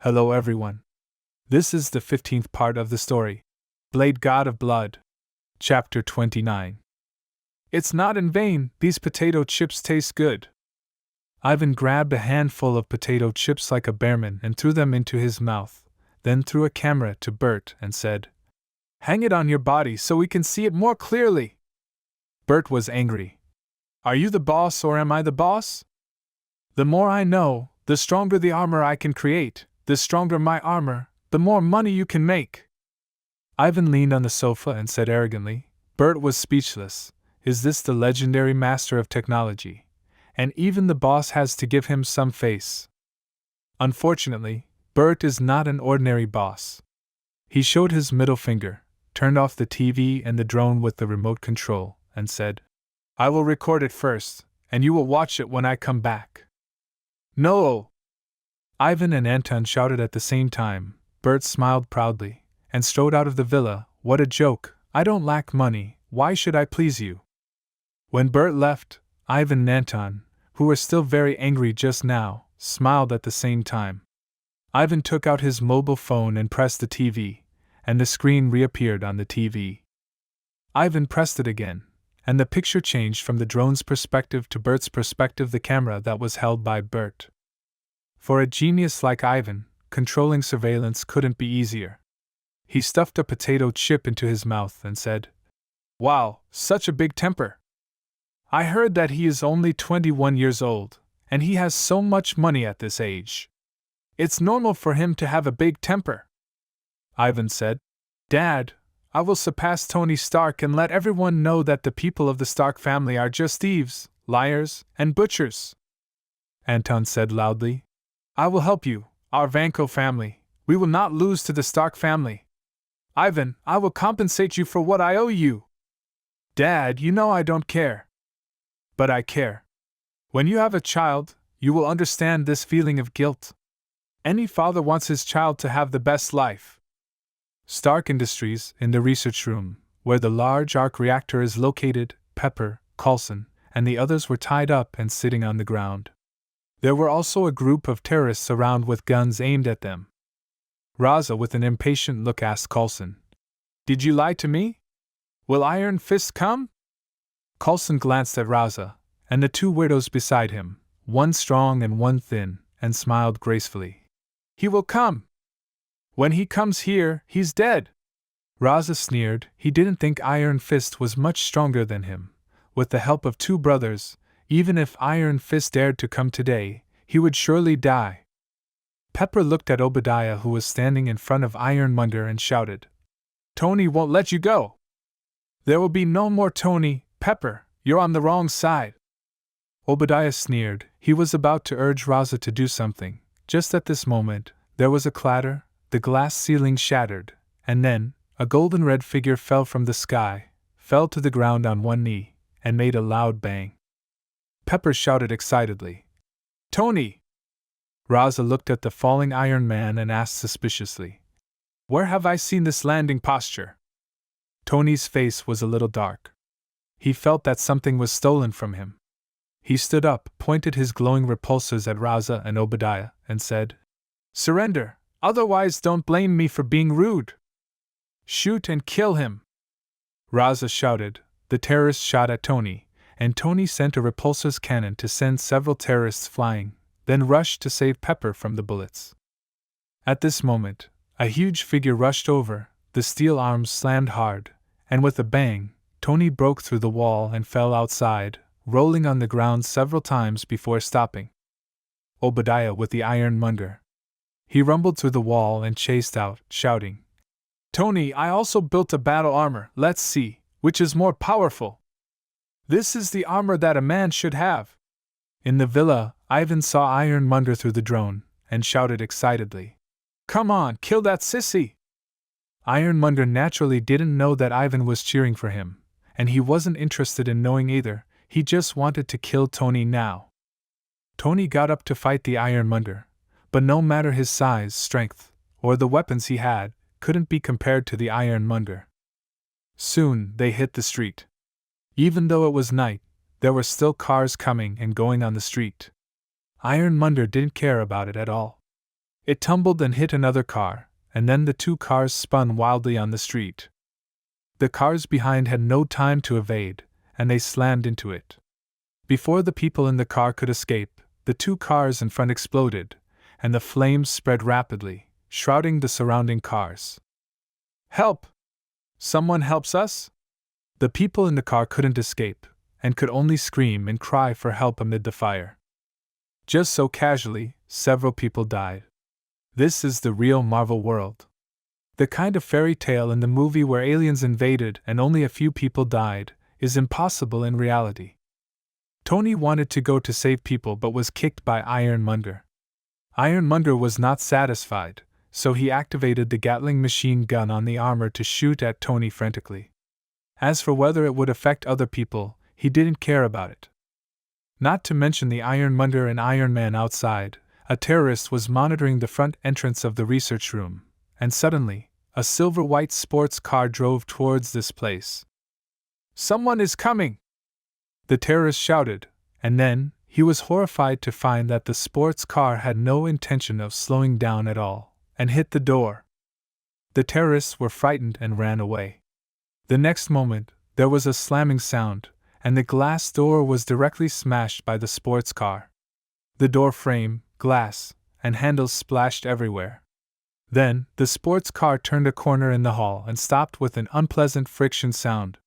Hello everyone. This is the 15th part of the story, Blade God of Blood. Chapter 29. It's not in vain, these potato chips taste good. Ivan grabbed a handful of potato chips like a bearman and threw them into his mouth, then threw a camera to Bert and said, "Hang it on your body so we can see it more clearly." Bert was angry. "Are you the boss or am I the boss? The more I know, the stronger the armor I can create. The stronger my armor, the more money you can make." Ivan leaned on the sofa and said arrogantly. Bert was speechless. Is this the legendary master of technology? And even the boss has to give him some face. Unfortunately, Bert is not an ordinary boss. He showed his middle finger, turned off the TV and the drone with the remote control, and said, "I will record it first, and you will watch it when I come back." "No!" Ivan and Anton shouted at the same time. Bert smiled proudly, and strode out of the villa. "What a joke! I don't lack money, why should I please you?" When Bert left, Ivan and Anton, who were still very angry just now, smiled at the same time. Ivan took out his mobile phone and pressed the TV, and the screen reappeared on the TV. Ivan pressed it again, and the picture changed from the drone's perspective to Bert's perspective, the camera that was held by Bert. For a genius like Ivan, controlling surveillance couldn't be easier. He stuffed a potato chip into his mouth and said, "Wow, such a big temper. I heard that he is only 21 years old, and he has so much money at this age. It's normal for him to have a big temper." Ivan said, "Dad, I will surpass Tony Stark and let everyone know that the people of the Stark family are just thieves, liars, and butchers." Anton said loudly, "I will help you, our Vanko family. We will not lose to the Stark family. Ivan, I will compensate you for what I owe you." "Dad, you know I don't care." "But I care. When you have a child, you will understand this feeling of guilt. Any father wants his child to have the best life." Stark Industries, in the research room, where the large arc reactor is located, Pepper, Coulson, and the others were tied up and sitting on the ground. There were also a group of terrorists around with guns aimed at them. Raza, with an impatient look, asked Coulson, "Did you lie to me? Will Iron Fist come?" Coulson glanced at Raza, and the two weirdos beside him, one strong and one thin, and smiled gracefully. "He will come. When he comes here, he's dead." Raza sneered. He didn't think Iron Fist was much stronger than him. With the help of two brothers, even if Iron Fist dared to come today, he would surely die. Pepper looked at Obadiah, who was standing in front of Ironmonger, and shouted, "Tony won't let you go." "There will be no more Tony, Pepper, you're on the wrong side." Obadiah sneered. He was about to urge Raza to do something. Just at this moment, there was a clatter, the glass ceiling shattered, and then, a golden red figure fell from the sky, fell to the ground on one knee, and made a loud bang. Pepper shouted excitedly, "Tony!" Raza looked at the falling Iron Man and asked suspiciously, "Where have I seen this landing posture?" Tony's face was a little dark. He felt that something was stolen from him. He stood up, pointed his glowing repulsors at Raza and Obadiah, and said, "Surrender, otherwise don't blame me for being rude. Shoot and kill him." Raza shouted. The terrorists shot at Tony, and Tony sent a repulsor's cannon to send several terrorists flying, then rushed to save Pepper from the bullets. At this moment, a huge figure rushed over, the steel arms slammed hard, and with a bang, Tony broke through the wall and fell outside, rolling on the ground several times before stopping. Obadiah with the Ironmonger. He rumbled through the wall and chased out, shouting, "Tony, I also built a battle armor, let's see, which is more powerful. This is the armor that a man should have." In the villa, Ivan saw Ironmonger through the drone, and shouted excitedly, "Come on, kill that sissy!" Ironmonger naturally didn't know that Ivan was cheering for him, and he wasn't interested in knowing either, he just wanted to kill Tony now. Tony got up to fight the Ironmonger, but no matter his size, strength, or the weapons he had, couldn't be compared to the Ironmonger. Soon they hit the street. Even though it was night, there were still cars coming and going on the street. Ironmonger didn't care about it at all. It tumbled and hit another car, and then the two cars spun wildly on the street. The cars behind had no time to evade, and they slammed into it. Before the people in the car could escape, the two cars in front exploded, and the flames spread rapidly, shrouding the surrounding cars. Help! Someone helps us? The people in the car couldn't escape, and could only scream and cry for help amid the fire. Just so casually, several people died. This is the real Marvel world. The kind of fairy tale in the movie where aliens invaded and only a few people died is impossible in reality. Tony wanted to go to save people but was kicked by Ironmonger. Ironmonger was not satisfied, so he activated the Gatling machine gun on the armor to shoot at Tony frantically. As for whether it would affect other people, he didn't care about it. Not to mention the Ironmonger and Iron Man outside, a terrorist was monitoring the front entrance of the research room, and suddenly, a silver-white sports car drove towards this place. "Someone is coming!" The terrorist shouted, and then, he was horrified to find that the sports car had no intention of slowing down at all, and hit the door. The terrorists were frightened and ran away. The next moment, there was a slamming sound, and the glass door was directly smashed by the sports car. The door frame, glass, and handles splashed everywhere. Then, the sports car turned a corner in the hall and stopped with an unpleasant friction sound.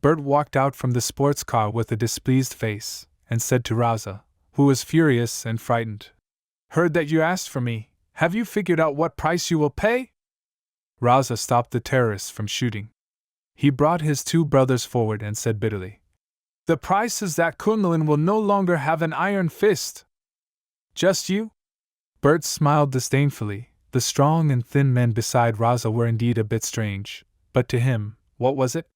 Bert walked out from the sports car with a displeased face, and said to Raza, who was furious and frightened, "Heard that you asked for me. Have you figured out what price you will pay?" Raza stopped the terrorists from shooting. He brought his two brothers forward and said bitterly, "The price is that Kunlun will no longer have an iron fist." "Just you?" Bert smiled disdainfully. The strong and thin men beside Raza were indeed a bit strange, but to him, what was it?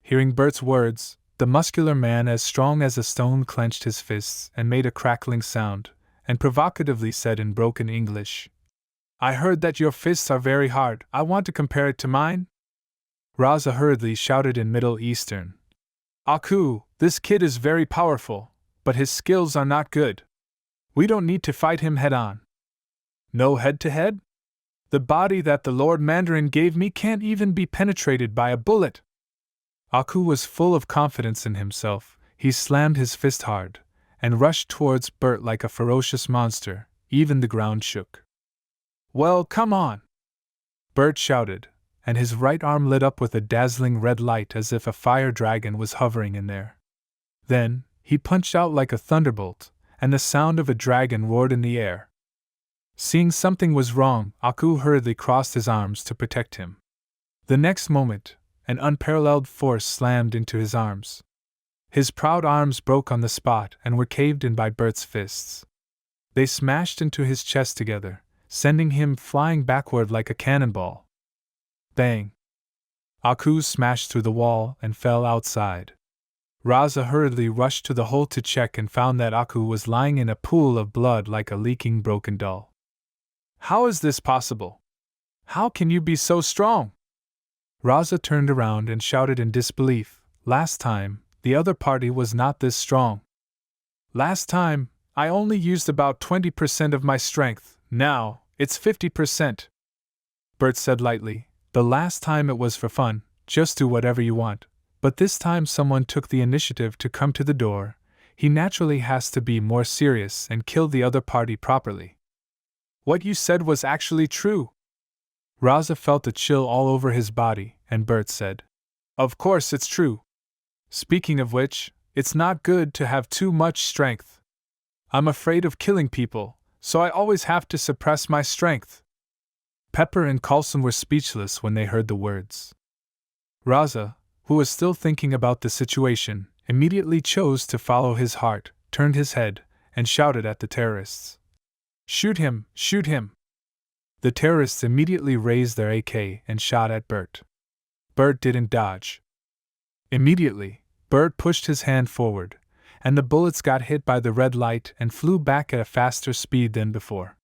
Hearing Bert's words, the muscular man as strong as a stone clenched his fists and made a crackling sound, and provocatively said in broken English, "I heard that your fists are very hard. I want to compare it to mine." Raza hurriedly shouted in Middle Eastern, "Aku, this kid is very powerful, but his skills are not good. We don't need to fight him head-on." "No head-to-head? The body that the Lord Mandarin gave me can't even be penetrated by a bullet." Aku was full of confidence in himself. He slammed his fist hard, and rushed towards Bert like a ferocious monster. Even the ground shook. "Well, come on!" Bert shouted, and his right arm lit up with a dazzling red light as if a fire dragon was hovering in there. Then, he punched out like a thunderbolt, and the sound of a dragon roared in the air. Seeing something was wrong, Aku hurriedly crossed his arms to protect him. The next moment, an unparalleled force slammed into his arms. His proud arms broke on the spot and were caved in by Bert's fists. They smashed into his chest together, sending him flying backward like a cannonball. Bang! Aku smashed through the wall and fell outside. Raza hurriedly rushed to the hole to check and found that Aku was lying in a pool of blood like a leaking broken doll. "How is this possible? How can you be so strong?" Raza turned around and shouted in disbelief, "Last time, the other party was not this strong. Last time, I only used about 20% of my strength, now, it's 50%. Bert said lightly, "The last time it was for fun, just do whatever you want, but this time someone took the initiative to come to the door. He naturally has to be more serious and kill the other party properly." "What you said was actually true." Raza felt a chill all over his body, and Bert said, "Of course it's true. Speaking of which, it's not good to have too much strength. I'm afraid of killing people, so I always have to suppress my strength." Pepper and Coulson were speechless when they heard the words. Raza, who was still thinking about the situation, immediately chose to follow his heart, turned his head, and shouted at the terrorists, "Shoot him! Shoot him!" The terrorists immediately raised their AK and shot at Bert. Bert didn't dodge. Immediately, Bert pushed his hand forward, and the bullets got hit by the red light and flew back at a faster speed than before.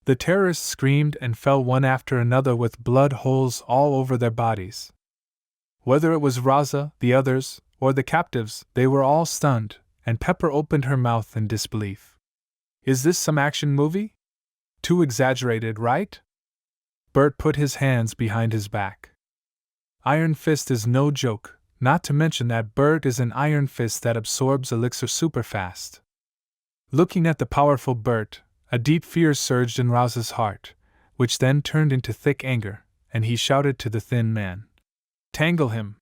The terrorists screamed and fell one after another with blood holes all over their bodies. Whether it was Raza, the others, or the captives, they were all stunned, and Pepper opened her mouth in disbelief. "Is this some action movie?" Too exaggerated, right? Bert put his hands behind his back. Iron Fist is no joke, not to mention that Bert is an Iron Fist that absorbs elixir super fast. Looking at the powerful Bert, a deep fear surged in Roz's heart, which then turned into thick anger, and he shouted to the thin man, "Tangle him!"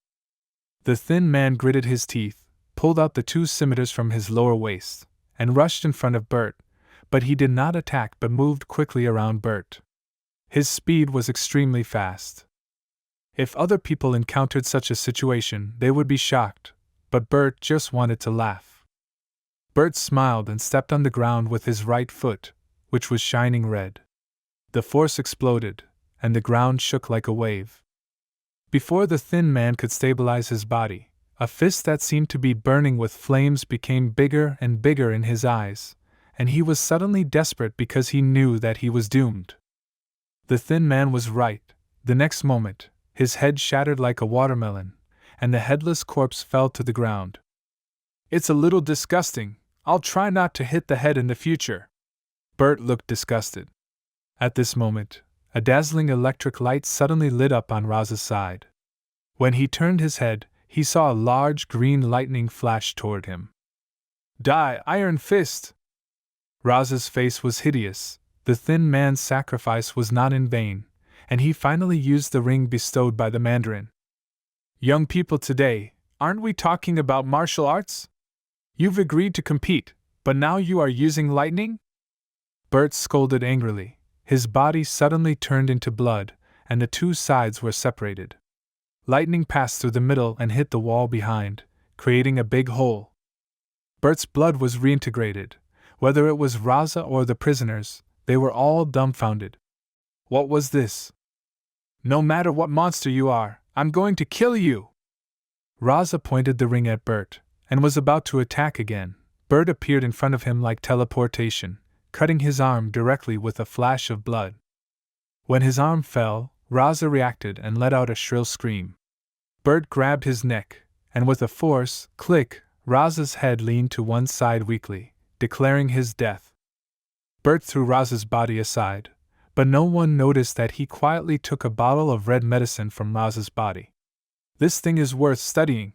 The thin man gritted his teeth, pulled out the 2 scimitars from his lower waist, and rushed in front of Bert, but he did not attack but moved quickly around Bert. His speed was extremely fast. If other people encountered such a situation, they would be shocked, but Bert just wanted to laugh. Bert smiled and stepped on the ground with his right foot, which was shining red. The force exploded, and the ground shook like a wave. Before the thin man could stabilize his body, a fist that seemed to be burning with flames became bigger and bigger in his eyes, and he was suddenly desperate because he knew that he was doomed. The thin man was right. The next moment, his head shattered like a watermelon, and the headless corpse fell to the ground. "It's a little disgusting. I'll try not to hit the head in the future." Bert looked disgusted. At this moment, a dazzling electric light suddenly lit up on Roz's side. When he turned his head, he saw a large green lightning flash toward him. "Die, Iron Fist!" Roz's face was hideous. The thin man's sacrifice was not in vain, and he finally used the ring bestowed by the Mandarin. "Young people today, aren't we talking about martial arts? You've agreed to compete, but now you are using lightning?" Bert scolded angrily. His body suddenly turned into blood, and the 2 sides were separated. Lightning passed through the middle and hit the wall behind, creating a big hole. Bert's blood was reintegrated. Whether it was Raza or the prisoners, they were all dumbfounded. What was this? "No matter what monster you are, I'm going to kill you!" Raza pointed the ring at Bert, and was about to attack again. Bert appeared in front of him like teleportation, cutting his arm directly with a flash of blood. When his arm fell, Raza reacted and let out a shrill scream. Bert grabbed his neck, and with a force click, Raza's head leaned to one side weakly, declaring his death. Bert threw Raza's body aside, but no one noticed that he quietly took a bottle of red medicine from Raza's body. "This thing is worth studying."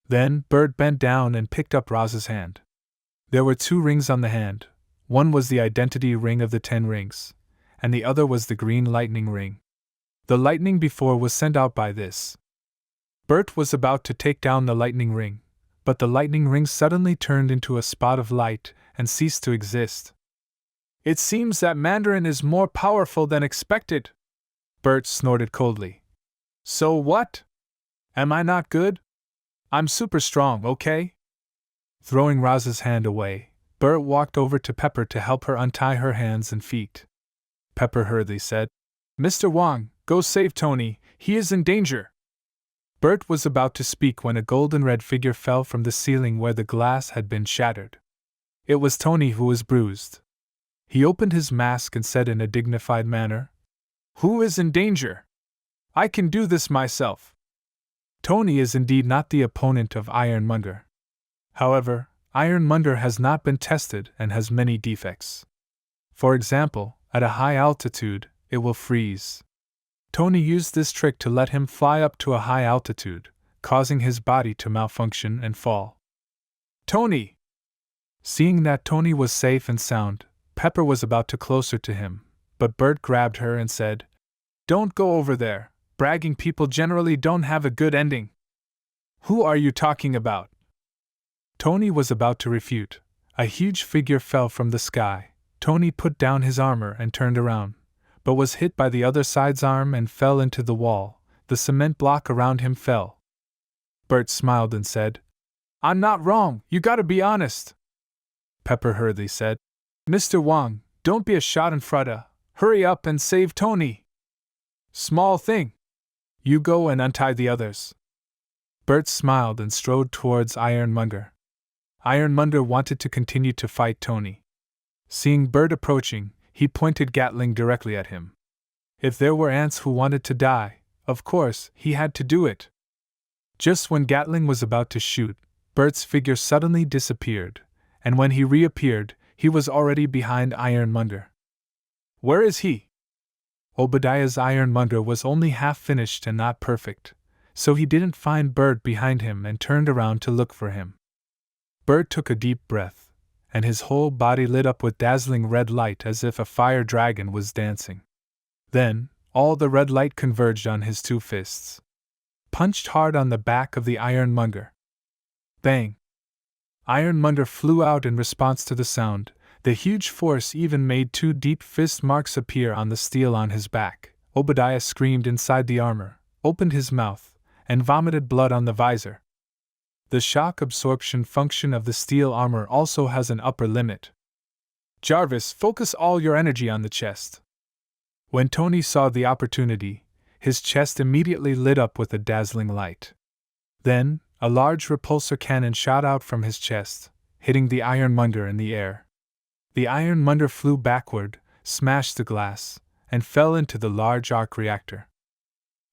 Then Bert bent down and picked up Raza's hand. There were 2 rings on the hand. One was the identity ring of the 10 rings, and the other was the green lightning ring. The lightning before was sent out by this. Bert was about to take down the lightning ring, but the lightning ring suddenly turned into a spot of light and ceased to exist. "It seems that Mandarin is more powerful than expected," Bert snorted coldly. "So what? Am I not good? I'm super strong, okay?" Throwing Raza's hand away, Bert walked over to Pepper to help her untie her hands and feet. Pepper hurriedly said, "Mr. Wang, go save Tony, he is in danger." Bert was about to speak when a golden red figure fell from the ceiling where the glass had been shattered. It was Tony who was bruised. He opened his mask and said in a dignified manner, "Who is in danger? I can do this myself." Tony is indeed not the opponent of Ironmonger. However, Ironmonger has not been tested and has many defects. For example, at a high altitude, it will freeze. Tony used this trick to let him fly up to a high altitude, causing his body to malfunction and fall. "Tony!" Seeing that Tony was safe and sound, Pepper was about to closer to him, but Bert grabbed her and said, "Don't go over there. Bragging people generally don't have a good ending." "Who are you talking about?" Tony was about to refute. A huge figure fell from the sky. Tony put down his armor and turned around, but was hit by the other side's arm and fell into the wall. The cement block around him fell. Bert smiled and said, "I'm not wrong, you gotta be honest." Pepper hurriedly said, "Mr. Wang, don't be a schadenfreude. Hurry up and save Tony." "Small thing. You go and untie the others." Bert smiled and strode towards Ironmonger. Ironmonger wanted to continue to fight Tony. Seeing Bert approaching, he pointed Gatling directly at him. If there were ants who wanted to die, of course, he had to do it. Just when Gatling was about to shoot, Bert's figure suddenly disappeared, and when he reappeared, he was already behind Ironmonger. Where is he? Obadiah's ironmonger was only half finished and not perfect, so he didn't find Bert behind him and turned around to look for him. Bert took a deep breath, and his whole body lit up with dazzling red light as if a fire dragon was dancing. Then, all the red light converged on his two fists, punched hard on the back of the ironmonger. Bang! Ironmonger flew out in response to the sound. The huge force even made two deep fist marks appear on the steel on his back. Obadiah screamed inside the armor, opened his mouth, and vomited blood on the visor. The shock absorption function of the steel armor also has an upper limit. Jarvis, focus all your energy on the chest. When Tony saw the opportunity, his chest immediately lit up with a dazzling light. Then, a large repulsor cannon shot out from his chest, hitting the ironmonger in the air. The ironmonger flew backward, smashed the glass, and fell into the large arc reactor.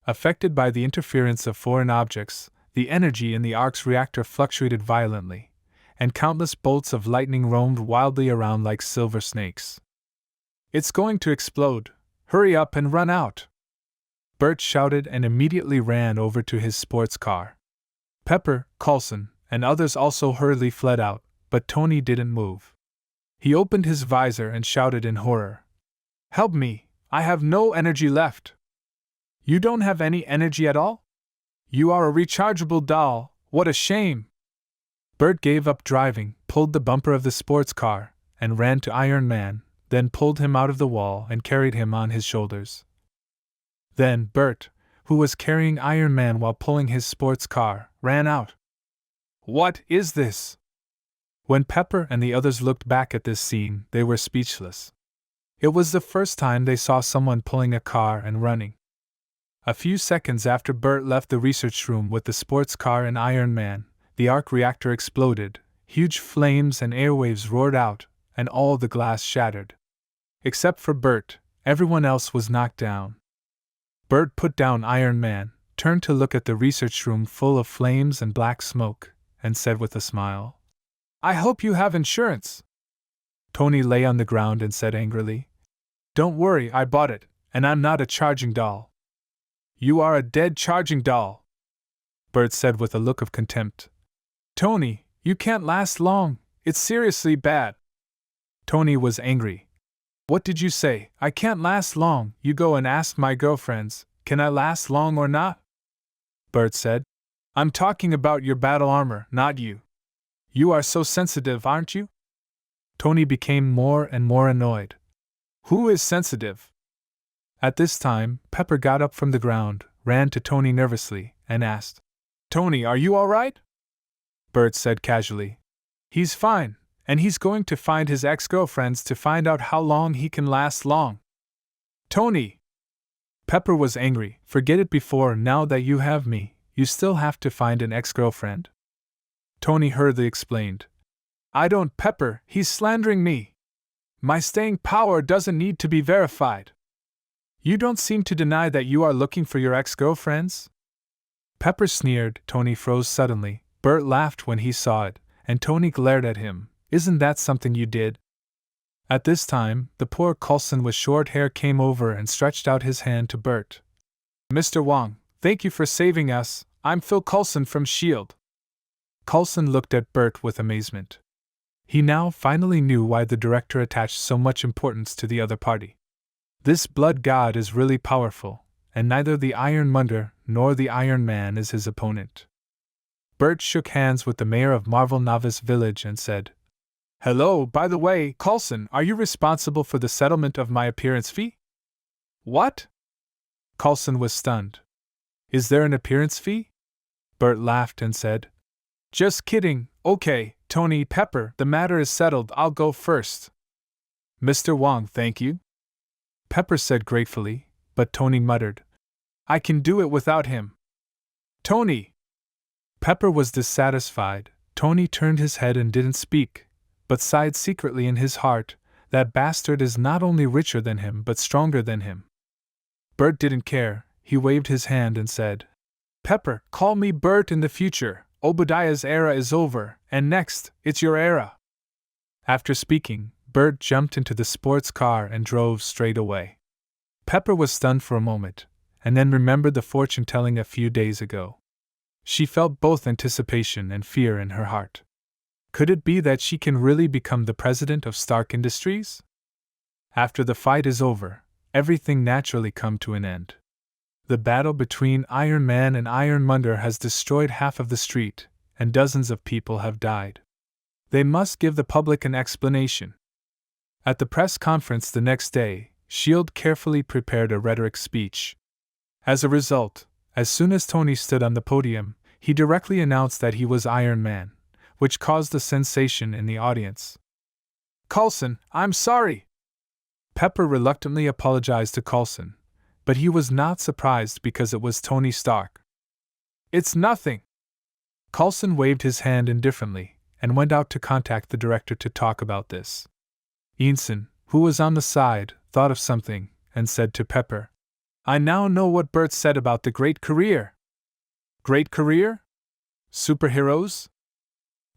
Affected by the interference of foreign objects, the energy in the arc's reactor fluctuated violently, and countless bolts of lightning roamed wildly around like silver snakes. It's going to explode! Hurry up and run out! Bert shouted and immediately ran over to his sports car. Pepper, Coulson, and others also hurriedly fled out, but Tony didn't move. He opened his visor and shouted in horror. Help me! I have no energy left! You don't have any energy at all? You are a rechargeable doll, what a shame! Bert gave up driving, pulled the bumper of the sports car, and ran to Iron Man, then pulled him out of the wall and carried him on his shoulders. Then Bert, who was carrying Iron Man while pulling his sports car, ran out. What is this? When Pepper and the others looked back at this scene, they were speechless. It was the first time they saw someone pulling a car and running. A few seconds after Bert left the research room with the sports car and Iron Man, the arc reactor exploded, huge flames and airwaves roared out, and all the glass shattered. Except for Bert, everyone else was knocked down. Bert put down Iron Man, turned to look at the research room full of flames and black smoke, and said with a smile, I hope you have insurance. Tony lay on the ground and said angrily, Don't worry, I bought it, and I'm not a charging doll. You are a dead charging doll, Bert said with a look of contempt. Tony, you can't last long, it's seriously bad. Tony was angry. What did you say? I can't last long. You go and ask my girlfriends, can I last long or not? Bert said. I'm talking about your battle armor, not you. You are so sensitive, aren't you? Tony became more and more annoyed. Who is sensitive? At this time, Pepper got up from the ground, ran to Tony nervously, and asked, Tony, are you all right? Bert said casually, He's fine, and he's going to find his ex-girlfriends to find out how long he can last long. Tony! Pepper was angry. Forget it before, now that you have me, you still have to find an ex-girlfriend. Tony hurriedly explained. I don't, Pepper, he's slandering me. My staying power doesn't need to be verified. You don't seem to deny that you are looking for your ex-girlfriends? Pepper sneered. Tony froze suddenly. Bert laughed when he saw it, and Tony glared at him. Isn't that something you did? At this time, the poor Coulson with short hair came over and stretched out his hand to Bert. Mr. Wong, thank you for saving us. I'm Phil Coulson from S.H.I.E.L.D. Coulson looked at Bert with amazement. He now finally knew why the director attached so much importance to the other party. This blood god is really powerful, and neither the Ironmonger nor the Iron Man is his opponent. Bert shook hands with the mayor of Marvel Novice Village and said, Hello, by the way, Coulson, are you responsible for the settlement of my appearance fee? What? Coulson was stunned. Is there an appearance fee? Bert laughed and said, Just kidding, okay, Tony, Pepper, the matter is settled, I'll go first. Mr. Wong, thank you. Pepper said gratefully, but Tony muttered, I can do it without him. Tony! Pepper was dissatisfied. Tony turned his head and didn't speak, but sighed secretly in his heart, that bastard is not only richer than him but stronger than him. Bert didn't care. He waved his hand and said, Pepper, call me Bert in the future. Obadiah's era is over, and next, it's your era. After speaking, Bert jumped into the sports car and drove straight away. Pepper was stunned for a moment, and then remembered the fortune-telling a few days ago. She felt both anticipation and fear in her heart. Could it be that she can really become the president of Stark Industries? After the fight is over, everything naturally come to an end. The battle between Iron Man and Ironmonger has destroyed half of the street, and dozens of people have died. They must give the public an explanation. At the press conference the next day, S.H.I.E.L.D. carefully prepared a rhetoric speech. As a result, as soon as Tony stood on the podium, he directly announced that he was Iron Man, which caused a sensation in the audience. "Coulson, I'm sorry!" Pepper reluctantly apologized to Coulson, but he was not surprised because it was Tony Stark. "It's nothing." Coulson waved his hand indifferently and went out to contact the director to talk about this. Ensign, who was on the side, thought of something and said to Pepper, "I now know what Bert said about the great career." "Great career? Superheroes?"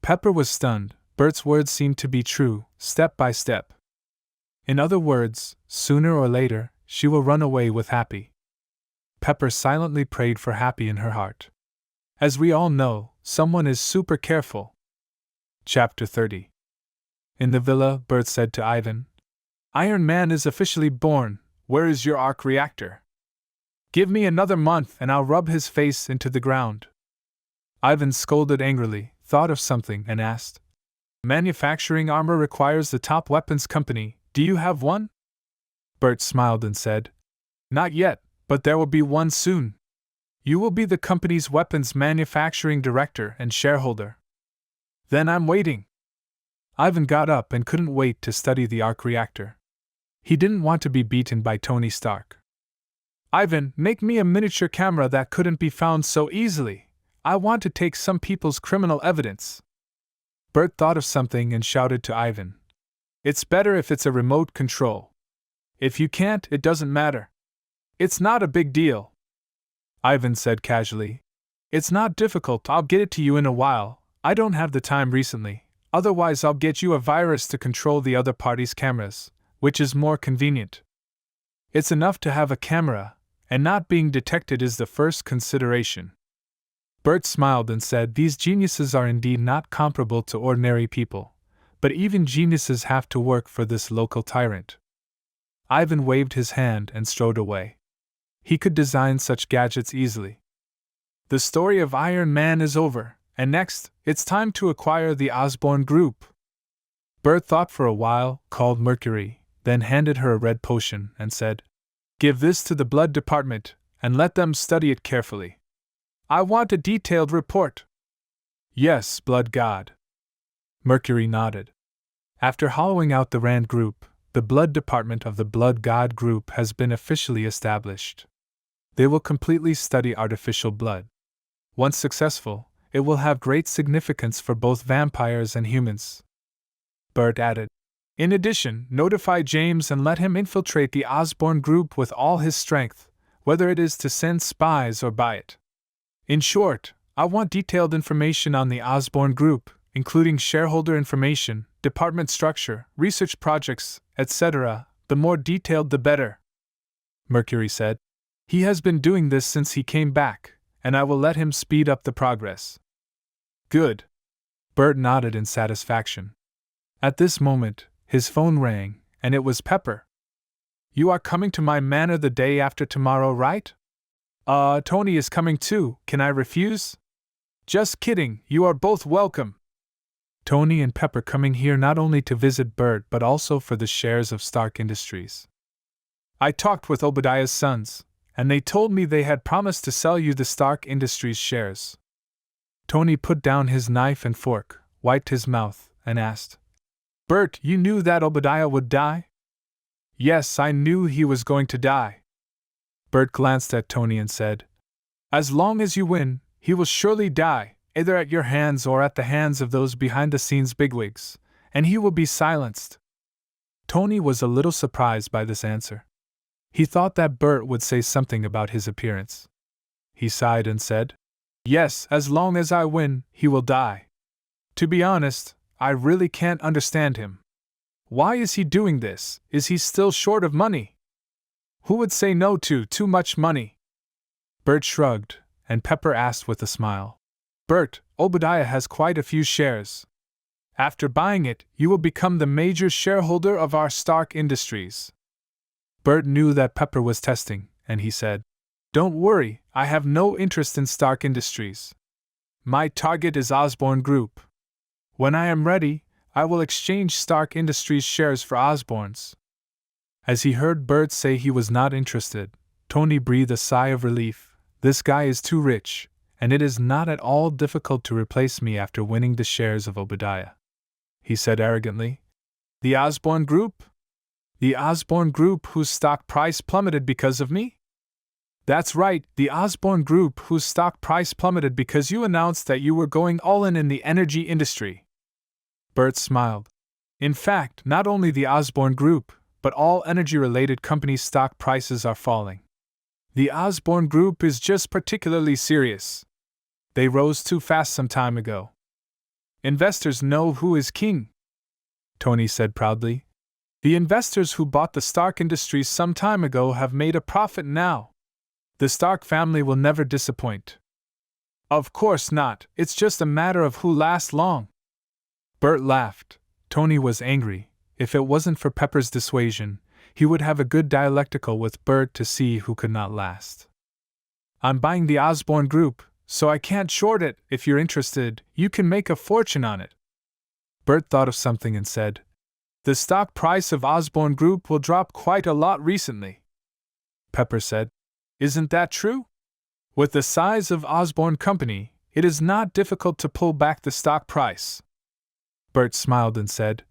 Pepper was stunned. Bert's words seemed to be true, step by step. In other words, sooner or later, she will run away with Happy. Pepper silently prayed for Happy in her heart. As we all know, someone is super careful. Chapter 30. In the villa, Bert said to Ivan, "Iron Man is officially born. Where is your arc reactor? Give me another month and I'll rub his face into the ground." Ivan scolded angrily, thought of something, and asked, "Manufacturing armor requires the top weapons company. Do you have one?" Bert smiled and said, "Not yet, but there will be one soon. You will be the company's weapons manufacturing director and shareholder." "Then I'm waiting." Ivan got up and couldn't wait to study the arc reactor. He didn't want to be beaten by Tony Stark. "Ivan, make me a miniature camera that couldn't be found so easily. I want to take some people's criminal evidence." Bert thought of something and shouted to Ivan, "It's better if it's a remote control. If you can't, it doesn't matter. It's not a big deal." Ivan said casually, "It's not difficult, I'll get it to you in a while. I don't have the time recently, otherwise I'll get you a virus to control the other party's cameras, which is more convenient. It's enough to have a camera, and not being detected is the first consideration." Bert smiled and said these geniuses are indeed not comparable to ordinary people, but even geniuses have to work for this local tyrant. Ivan waved his hand and strode away. He could design such gadgets easily. The story of Iron Man is over, and next, it's time to acquire the Osborn Group. Bert thought for a while, called Mercury, then handed her a red potion and said, "Give this to the blood department, and let them study it carefully. I want a detailed report." "Yes, blood god." Mercury nodded. After hollowing out the Rand Group, the blood department of the Blood God Group has been officially established. They will completely study artificial blood. Once successful, it will have great significance for both vampires and humans. Bert added, "In addition, notify James and let him infiltrate the Osborn Group with all his strength, whether it is to send spies or buy it. In short, I want detailed information on the Osborn Group, including shareholder information, department structure, research projects, etc. The more detailed the better." Mercury said, "He has been doing this since he came back, and I will let him speed up the progress." "Good." Bert nodded in satisfaction. At this moment, his phone rang, and it was Pepper. "You are coming to my manor the day after tomorrow, right?" Tony is coming too, can I refuse?" "Just kidding, you are both welcome." Tony and Pepper coming here not only to visit Bert but also for the shares of Stark Industries. "I talked with Obadiah's sons, and they told me they had promised to sell you the Stark Industries shares." Tony put down his knife and fork, wiped his mouth, and asked, "Bert, you knew that Obadiah would die?" "Yes, I knew he was going to die." Bert glanced at Tony and said, "As long as you win, he will surely die, either at your hands or at the hands of those behind-the-scenes bigwigs, and he will be silenced." Tony was a little surprised by this answer. He thought that Bert would say something about his appearance. He sighed and said, "Yes, as long as I win, he will die. To be honest, I really can't understand him." Why is he doing this? Is he still short of money? Who would say no to too much money? Bert shrugged, and Pepper asked with a smile. Bert, Obadiah has quite a few shares. After buying it, you will become the major shareholder of our Stark Industries. Bert knew that Pepper was testing, and he said, Don't worry, I have no interest in Stark Industries. My target is Osborne Group. When I am ready, I will exchange Stark Industries shares for Osborne's. As he heard Bert say he was not interested, Tony breathed a sigh of relief. This guy is too rich, and it is not at all difficult to replace me after winning the shares of Obadiah. He said arrogantly. The Osborne Group? The Osborne Group whose stock price plummeted because of me? That's right, the Osborne Group whose stock price plummeted because you announced that you were going all in the energy industry. Bert smiled. In fact, not only the Osborne Group, but all energy-related companies' stock prices are falling. The Osborne Group is just particularly serious. They rose too fast some time ago. Investors know who is king, Tony said proudly. The investors who bought the Stark Industries some time ago have made a profit now. The Stark family will never disappoint. Of course not, it's just a matter of who lasts long. Bert laughed. Tony was angry. If it wasn't for Pepper's dissuasion, he would have a good dialectical with Bert to see who could not last. I'm buying the Osborne Group, so I can't short it. If you're interested, you can make a fortune on it. Bert thought of something and said, The stock price of Osborne Group will drop quite a lot recently. Pepper said, Isn't that true? With the size of Osborne Company, it is not difficult to pull back the stock price. Bert smiled and said,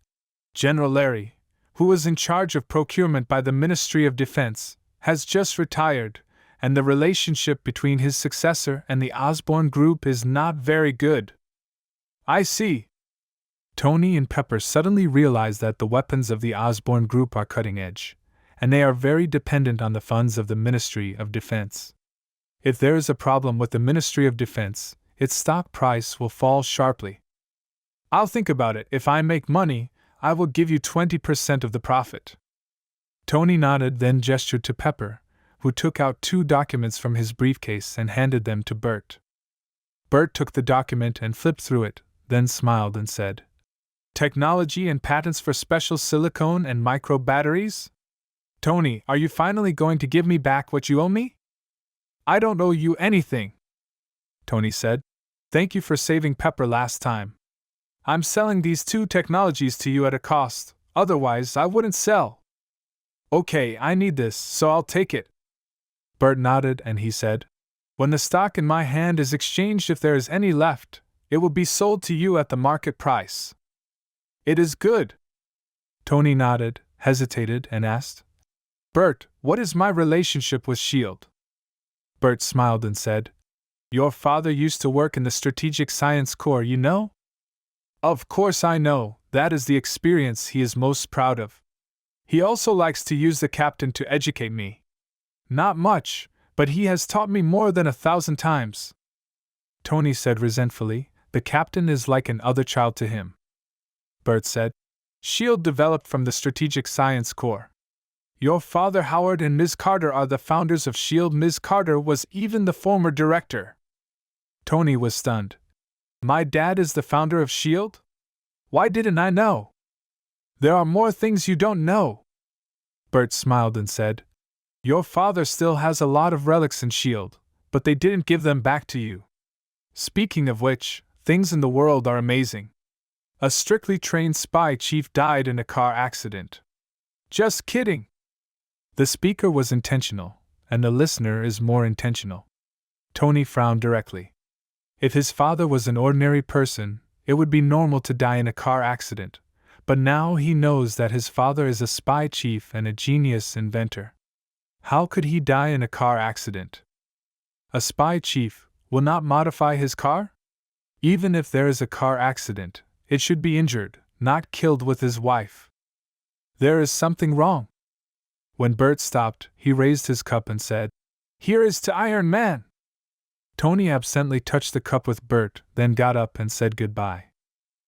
General Larry, who was in charge of procurement by the Ministry of Defense, has just retired, and the relationship between his successor and the Osborne Group is not very good. I see. Tony and Pepper suddenly realized that the weapons of the Osborne Group are cutting edge, and they are very dependent on the funds of the Ministry of Defense. If there is a problem with the Ministry of Defense, its stock price will fall sharply. I'll think about it. If I make money, I will give you 20% of the profit. Tony nodded, then gestured to Pepper, who took out 2 documents from his briefcase and handed them to Bert. Bert took the document and flipped through it, then smiled and said, Technology and patents for special silicone and micro batteries? Tony, are you finally going to give me back what you owe me? I don't owe you anything, Tony said. Thank you for saving Pepper last time. I'm selling these 2 technologies to you at a cost, otherwise I wouldn't sell. Okay, I need this, so I'll take it. Bert nodded and he said, When the stock in my hand is exchanged, if there is any left, it will be sold to you at the market price. It is good. Tony nodded, hesitated, and asked, Bert, what is my relationship with S.H.I.E.L.D.? Bert smiled and said, Your father used to work in the Strategic Science Corps, you know? Of course I know, that is the experience he is most proud of. He also likes to use the captain to educate me. Not much, but he has taught me more than 1,000 times. Tony said resentfully, The captain is like an other child to him. Bert said, S.H.I.E.L.D. developed from the Strategic Science Corps. Your father Howard and Ms. Carter are the founders of S.H.I.E.L.D. Ms. Carter was even the former director. Tony was stunned. My dad is the founder of S.H.I.E.L.D.? Why didn't I know? There are more things you don't know. Bert smiled and said, Your father still has a lot of relics in S.H.I.E.L.D., but they didn't give them back to you. Speaking of which, things in the world are amazing. A strictly trained spy chief died in a car accident. Just kidding. The speaker was intentional, and the listener is more intentional. Tony frowned directly. If his father was an ordinary person, it would be normal to die in a car accident, but now he knows that his father is a spy chief and a genius inventor. How could he die in a car accident? A spy chief will not modify his car? Even if there is a car accident, it should be injured, not killed with his wife. There is something wrong. When Bert stopped, he raised his cup and said, Here is to Iron Man! Tony absently touched the cup with Bert, then got up and said goodbye.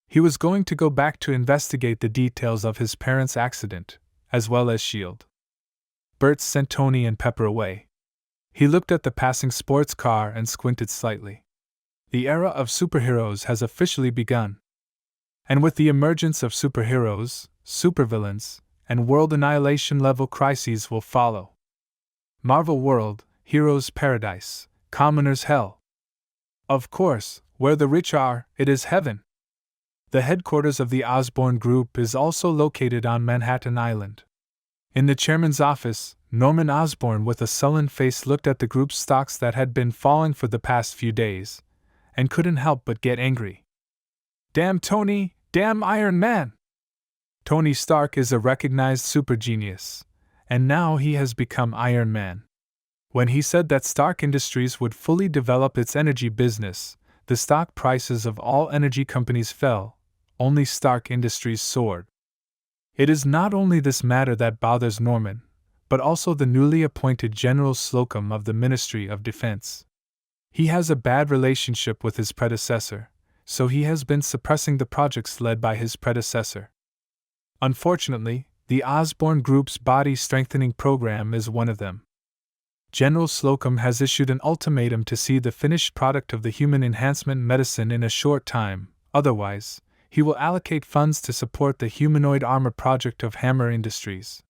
He was going to go back to investigate the details of his parents' accident, as well as S.H.I.E.L.D. Bert sent Tony and Pepper away. He looked at the passing sports car and squinted slightly. The era of superheroes has officially begun. And with the emergence of superheroes, supervillains, and world annihilation level crises will follow. Marvel World, Heroes Paradise, Commoners Hell. Of course, where the rich are, it is heaven. The headquarters of the Osborne Group is also located on Manhattan Island. In the chairman's office, Norman Osborn with a sullen face looked at the group's stocks that had been falling for the past few days, and couldn't help but get angry. Damn Tony, damn Iron Man! Tony Stark is a recognized super genius, and now he has become Iron Man. When he said that Stark Industries would fully develop its energy business, the stock prices of all energy companies fell, only Stark Industries soared. It is not only this matter that bothers Norman, but also the newly appointed General Slocum of the Ministry of Defense. He has a bad relationship with his predecessor, so he has been suppressing the projects led by his predecessor. Unfortunately, the Osborne Group's body strengthening program is one of them. General Slocum has issued an ultimatum to see the finished product of the human enhancement medicine in a short time, otherwise, he will allocate funds to support the humanoid armor project of Hammer Industries.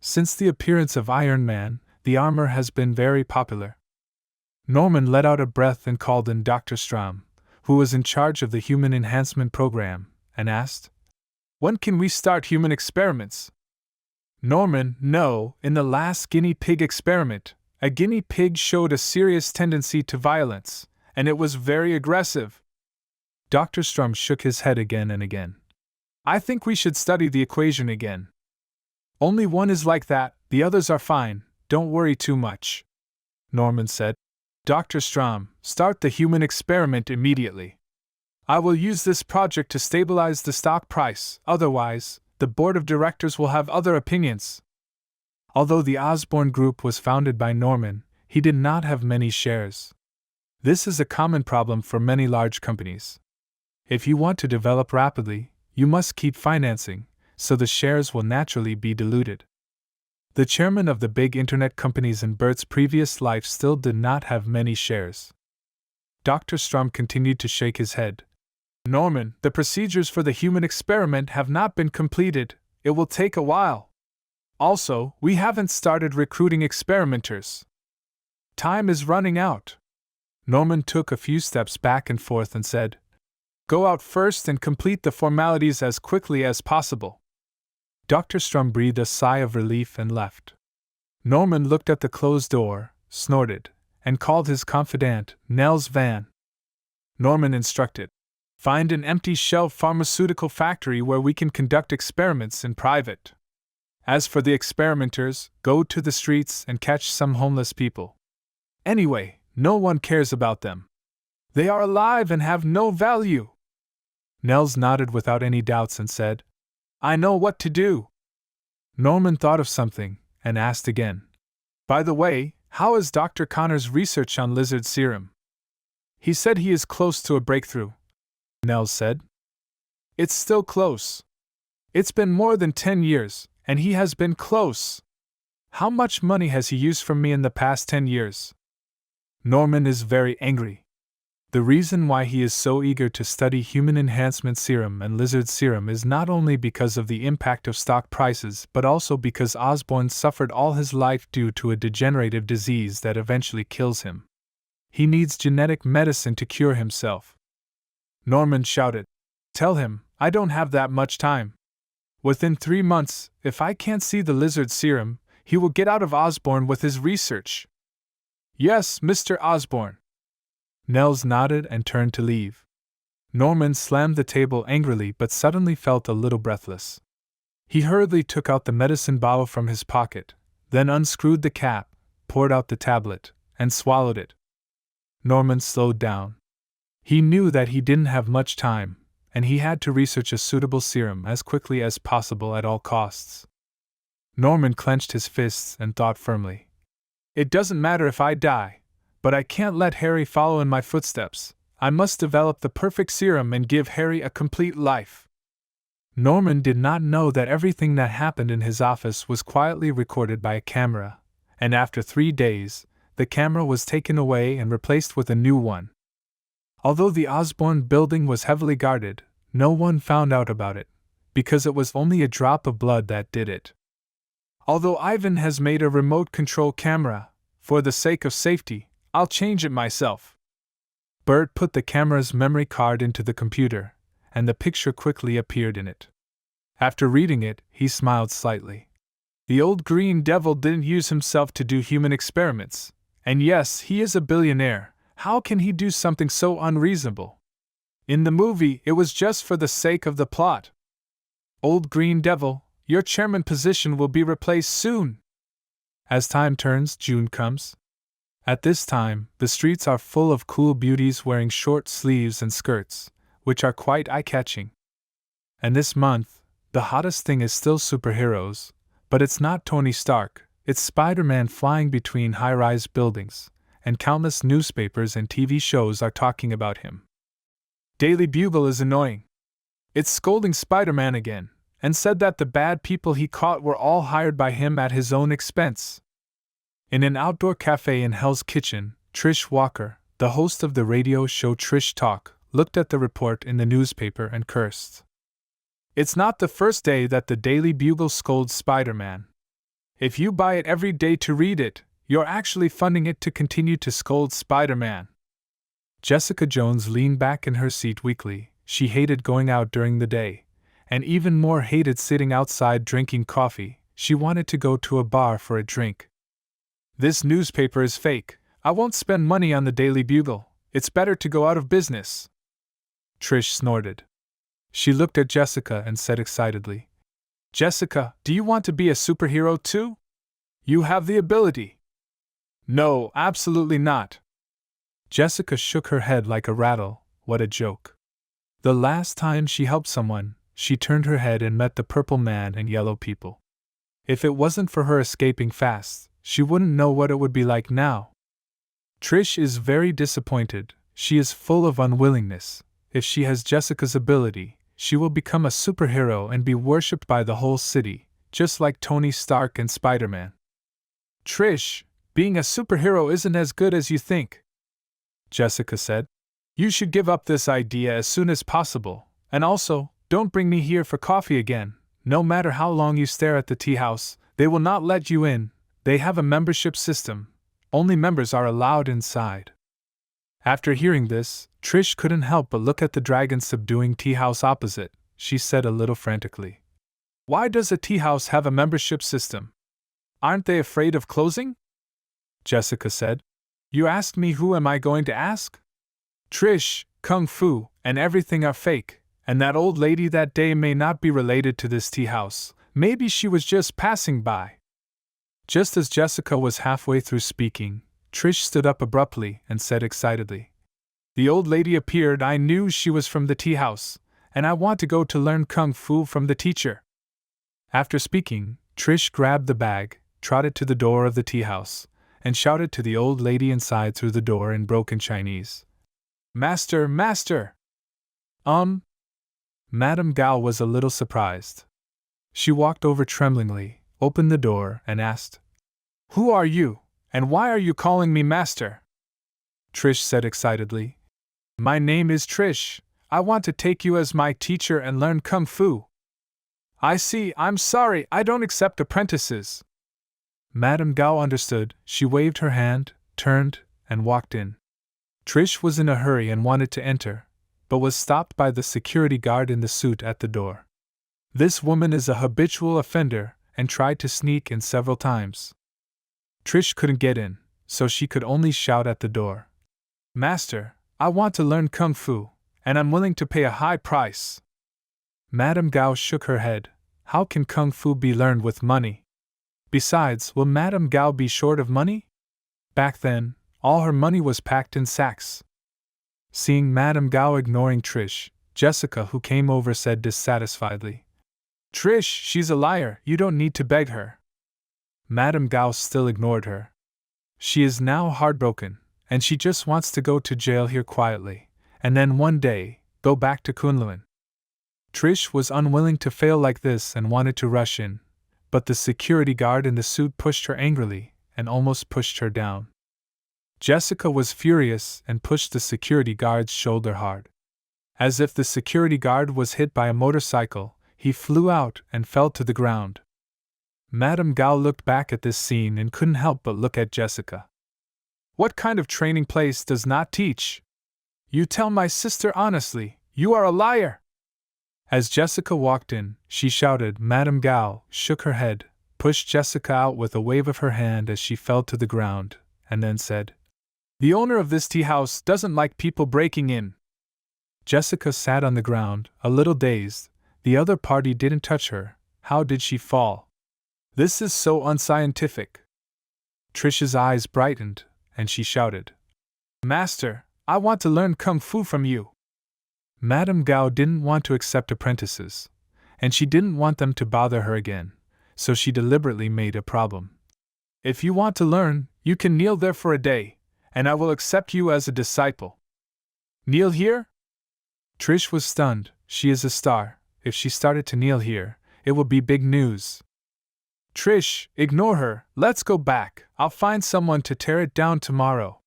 Since the appearance of Iron Man, the armor has been very popular. Norman let out a breath and called in Dr. Strom, who was in charge of the human enhancement program, and asked, "When can we start human experiments?" Norman, no, in the last guinea pig experiment, a guinea pig showed a serious tendency to violence, and it was very aggressive. Dr. Strom shook his head again and again. "I think we should study the equation again. Only one is like that, the others are fine, don't worry too much," Norman said. "Dr. Strom, start the human experiment immediately. I will use this project to stabilize the stock price, otherwise, the board of directors will have other opinions." Although the Osborne Group was founded by Norman, he did not have many shares. This is a common problem for many large companies. If you want to develop rapidly, you must keep financing, so the shares will naturally be diluted. The chairman of the big internet companies in Bert's previous life still did not have many shares. Dr. Strom continued to shake his head. "Norman, the procedures for the human experiment have not been completed, it will take a while. Also, we haven't started recruiting experimenters. Time is running out." Norman took a few steps back and forth and said, "Go out first and complete the formalities as quickly as possible." Dr. Strom breathed a sigh of relief and left. Norman looked at the closed door, snorted, and called his confidant, Nels Van. Norman instructed, "Find an empty shell pharmaceutical factory where we can conduct experiments in private. As for the experimenters, go to the streets and catch some homeless people. Anyway, no one cares about them. They are alive and have no value." Nels nodded without any doubts and said, "I know what to do." Norman thought of something, and asked again, "By the way, how is Dr. Connor's research on lizard serum?" "He said he is close to a breakthrough," Nels said. "It's still close. It's been more than 10 years, and he has been close. How much money has he used from me in the past 10 years? Norman is very angry. The reason why he is so eager to study human enhancement serum and lizard serum is not only because of the impact of stock prices but also because Osborne suffered all his life due to a degenerative disease that eventually kills him. He needs genetic medicine to cure himself." Norman shouted, "Tell him, I don't have that much time. Within 3 months, if I can't see the lizard serum, he will get out of Osborne with his research." "Yes, Mr. Osborne." Nels nodded and turned to leave. Norman slammed the table angrily but suddenly felt a little breathless. He hurriedly took out the medicine bottle from his pocket, then unscrewed the cap, poured out the tablet, and swallowed it. Norman slowed down. He knew that he didn't have much time, and he had to research a suitable serum as quickly as possible at all costs. Norman clenched his fists and thought firmly. "It doesn't matter if I die, but I can't let Harry follow in my footsteps. I must develop the perfect serum and give Harry a complete life. Norman did not know that everything that happened in his office was quietly recorded by a camera, and after 3 days, the camera was taken away and replaced with a new one. Although the Osborne building was heavily guarded, no one found out about it, because it was only a drop of blood that did it. Although Ivan has made a remote control camera, for the sake of safety, I'll change it myself. Bert put the camera's memory card into the computer, and the picture quickly appeared in it. After reading it, he smiled slightly. The old green devil didn't use himself to do human experiments, and yes, he is a billionaire. How can he do something so unreasonable? In the movie, it was just for the sake of the plot. Old green devil, your chairman position will be replaced soon. As time turns, June comes. At this time, the streets are full of cool beauties wearing short sleeves and skirts, which are quite eye-catching. And this month, the hottest thing is still superheroes, but it's not Tony Stark, it's Spider-Man flying between high-rise buildings, and countless newspapers and TV shows are talking about him. Daily Bugle is annoying. It's scolding Spider-Man again, and said that the bad people he caught were all hired by him at his own expense. In an outdoor cafe in Hell's Kitchen, Trish Walker, the host of the radio show Trish Talk, looked at the report in the newspaper and cursed. It's not the first day that the Daily Bugle scolds Spider-Man. If you buy it every day to read it, you're actually funding it to continue to scold Spider-Man. Jessica Jones leaned back in her seat weakly. She hated going out during the day, and even more hated sitting outside drinking coffee. She wanted to go to a bar for a drink. This newspaper is fake. I won't spend money on the Daily Bugle. It's better to go out of business. Trish snorted. She looked at Jessica and said excitedly, Jessica, do you want to be a superhero too? You have the ability. No, absolutely not. Jessica shook her head like a rattle. What a joke. The last time she helped someone, she turned her head and met the purple man and yellow people. If it wasn't for her escaping fast, she wouldn't know what it would be like now. Trish is very disappointed. She is full of unwillingness. If she has Jessica's ability, she will become a superhero and be worshipped by the whole city, just like Tony Stark and Spider-Man. Trish, being a superhero isn't as good as you think, Jessica said. You should give up this idea as soon as possible, and also, don't bring me here for coffee again. No matter how long you stare at the tea house, they will not let you in. They have a membership system. Only members are allowed inside. After hearing this, Trish couldn't help but look at the dragon subduing tea house opposite. She said a little frantically, Why does a tea house have a membership system? Aren't they afraid of closing? Jessica said. You asked me, who am I going to ask? Trish, Kung Fu, and everything are fake, and that old lady that day may not be related to this tea house. Maybe she was just passing by. Just as Jessica was halfway through speaking, Trish stood up abruptly and said excitedly, The old lady appeared. I knew she was from the tea house, and I want to go to learn Kung Fu from the teacher. After speaking, Trish grabbed the bag, trotted to the door of the tea house, and shouted to the old lady inside through the door in broken Chinese. Master, master! Madame Gao was a little surprised. She walked over tremblingly, opened the door, and asked, Who are you, and why are you calling me master? Trish said excitedly, My name is Trish. I want to take you as my teacher and learn Kung Fu. I see. I'm sorry, I don't accept apprentices. Madame Gao understood. She waved her hand, turned, and walked in. Trish was in a hurry and wanted to enter, but was stopped by the security guard in the suit at the door. This woman is a habitual offender and tried to sneak in several times. Trish couldn't get in, so she could only shout at the door. Master, I want to learn Kung Fu, and I'm willing to pay a high price. Madame Gao shook her head. How can Kung Fu be learned with money? Besides, will Madame Gao be short of money? Back then, all her money was packed in sacks. Seeing Madame Gao ignoring Trish, Jessica, who came over, said dissatisfiedly, Trish, she's a liar. You don't need to beg her. Madame Gao still ignored her. She is now heartbroken, and she just wants to go to jail here quietly, and then one day, go back to Kunlun. Trish was unwilling to fail like this and wanted to rush in, but the security guard in the suit pushed her angrily and almost pushed her down. Jessica was furious and pushed the security guard's shoulder hard. As if the security guard was hit by a motorcycle, he flew out and fell to the ground. Madame Gao looked back at this scene and couldn't help but look at Jessica. What kind of training place does not teach? You tell my sister honestly, you are a liar! As Jessica walked in, she shouted. Madame Gao shook her head, pushed Jessica out with a wave of her hand as she fell to the ground, and then said, "The owner of this tea house doesn't like people breaking in." Jessica sat on the ground, a little dazed. The other party didn't touch her. How did she fall? This is so unscientific. Trish's eyes brightened, and she shouted, "Master, I want to learn Kung Fu from you." Madame Gao didn't want to accept apprentices, and she didn't want them to bother her again, so she deliberately made a problem. "If you want to learn, you can kneel there for a day, and I will accept you as a disciple." "Kneel here?" Trish was stunned. She is a star. If she started to kneel here, it would be big news. "Trish, ignore her. Let's go back. I'll find someone to tear it down tomorrow."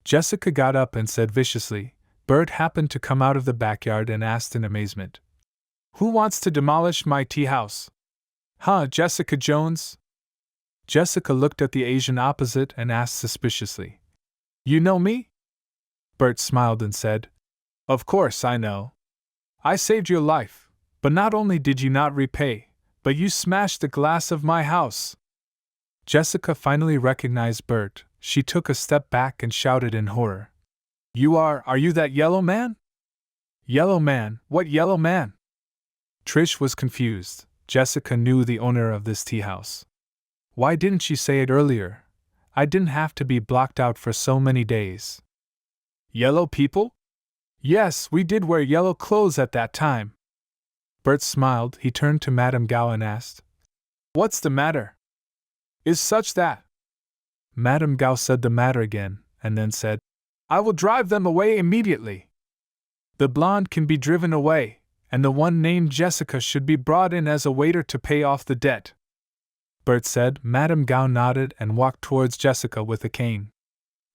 Jessica got up and said viciously. Bert happened to come out of the backyard and asked in amazement, "Who wants to demolish my tea house?" "Huh, Jessica Jones?" Jessica looked at the Asian opposite and asked suspiciously, "You know me?" Bert smiled and said, "Of course I know. I saved your life, but not only did you not repay, but you smashed the glass of my house." Jessica finally recognized Bert. She took a step back and shouted in horror, Are you that yellow man?" "Yellow man? What yellow man?" Trish was confused. Jessica knew the owner of this tea house. Why didn't she say it earlier? I didn't have to be blocked out for so many days. "Yellow people?" "Yes, we did wear yellow clothes at that time." Bert smiled. He turned to Madame Gao and asked, "What's the matter? Is such that?" Madame Gao said the matter again, and then said, "I will drive them away immediately. The blonde can be driven away, and the one named Jessica should be brought in as a waiter to pay off the debt." Bert said. Madame Gao nodded and walked towards Jessica with a cane.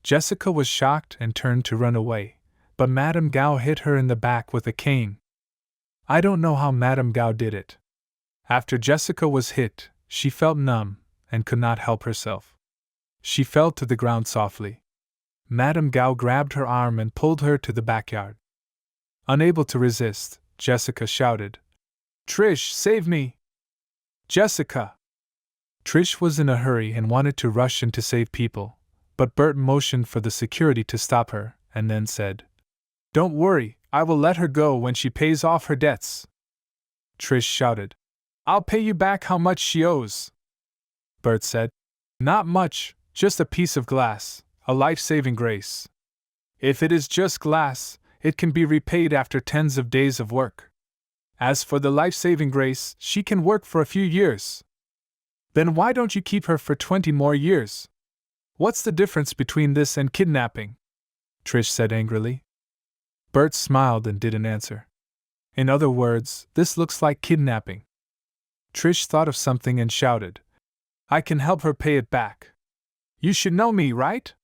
Jessica was shocked and turned to run away, but Madame Gao hit her in the back with a cane. I don't know how Madame Gao did it. After Jessica was hit, she felt numb and could not help herself. She fell to the ground softly. Madame Gao grabbed her arm and pulled her to the backyard. Unable to resist, Jessica shouted, "Trish, save me! Jessica!" Trish was in a hurry and wanted to rush in to save people, but Bert motioned for the security to stop her, and then said, "Don't worry, I will let her go when she pays off her debts." Trish shouted, "I'll pay you back how much she owes." Bert said, "Not much, just a piece of glass, a life-saving grace. If it is just glass, it can be repaid after tens of days of work. As for the life-saving grace, she can work for a few years." "Then why don't you keep her for 20 more years? What's the difference between this and kidnapping?" Trish said angrily. Bert smiled and didn't answer. "In other words, this looks like kidnapping." Trish thought of something and shouted, "I can help her pay it back. You should know me, right?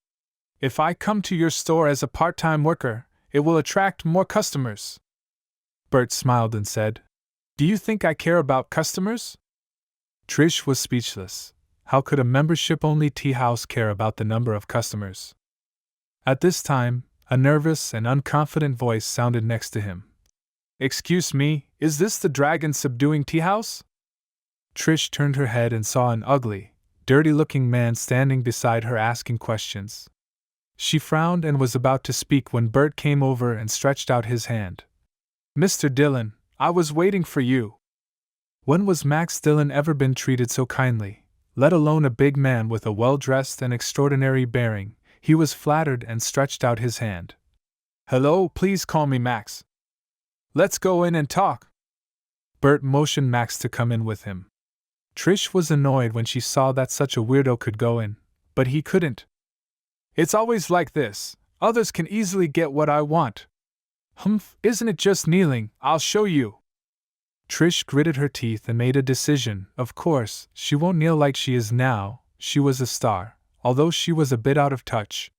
If I come to your store as a part-time worker, it will attract more customers." Bert smiled and said, "Do you think I care about customers?" Trish was speechless. How could a membership-only tea house care about the number of customers? At this time, a nervous and unconfident voice sounded next to him. "Excuse me, is this the dragon-subduing tea house?" Trish turned her head and saw an ugly, dirty-looking man standing beside her asking questions. She frowned and was about to speak when Bert came over and stretched out his hand. "Mr. Dillon, I was waiting for you." When was Max Dillon ever been treated so kindly, let alone a big man with a well-dressed and extraordinary bearing? He was flattered and stretched out his hand. "Hello, please call me Max. Let's go in and talk." Bert motioned Max to come in with him. Trish was annoyed when she saw that such a weirdo could go in, but he couldn't. "It's always like this. Others can easily get what I want," Humph, isn't it just kneeling? I'll show you. Trish gritted her teeth and made a decision. Of course, she won't kneel like she is now. She was a star, although she was a bit out of touch.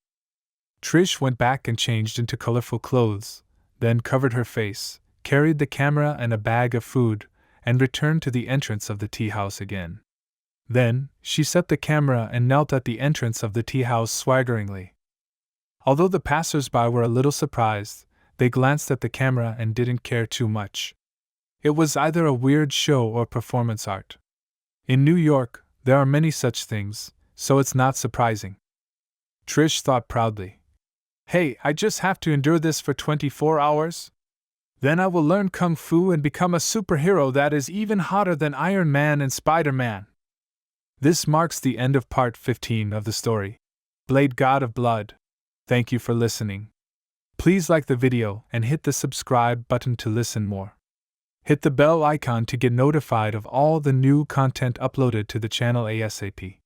Trish went back and changed into colorful clothes, then covered her face, carried the camera and a bag of food, and returned to the entrance of the tea house again. Then, she set the camera and knelt at the entrance of the tea house swaggeringly. Although the passers-by were a little surprised, they glanced at the camera and didn't care too much. It was either a weird show or performance art. In New York, there are many such things, so it's not surprising. Trish thought proudly. Hey, I just have to endure this for 24 hours? Then I will learn Kung Fu and become a superhero that is even hotter than Iron Man and Spider-Man. This marks the end of part 15 of the story, Blade God of Blood. Thank you for listening. Please like the video and hit the subscribe button to listen more. Hit the bell icon to get notified of all the new content uploaded to the channel ASAP.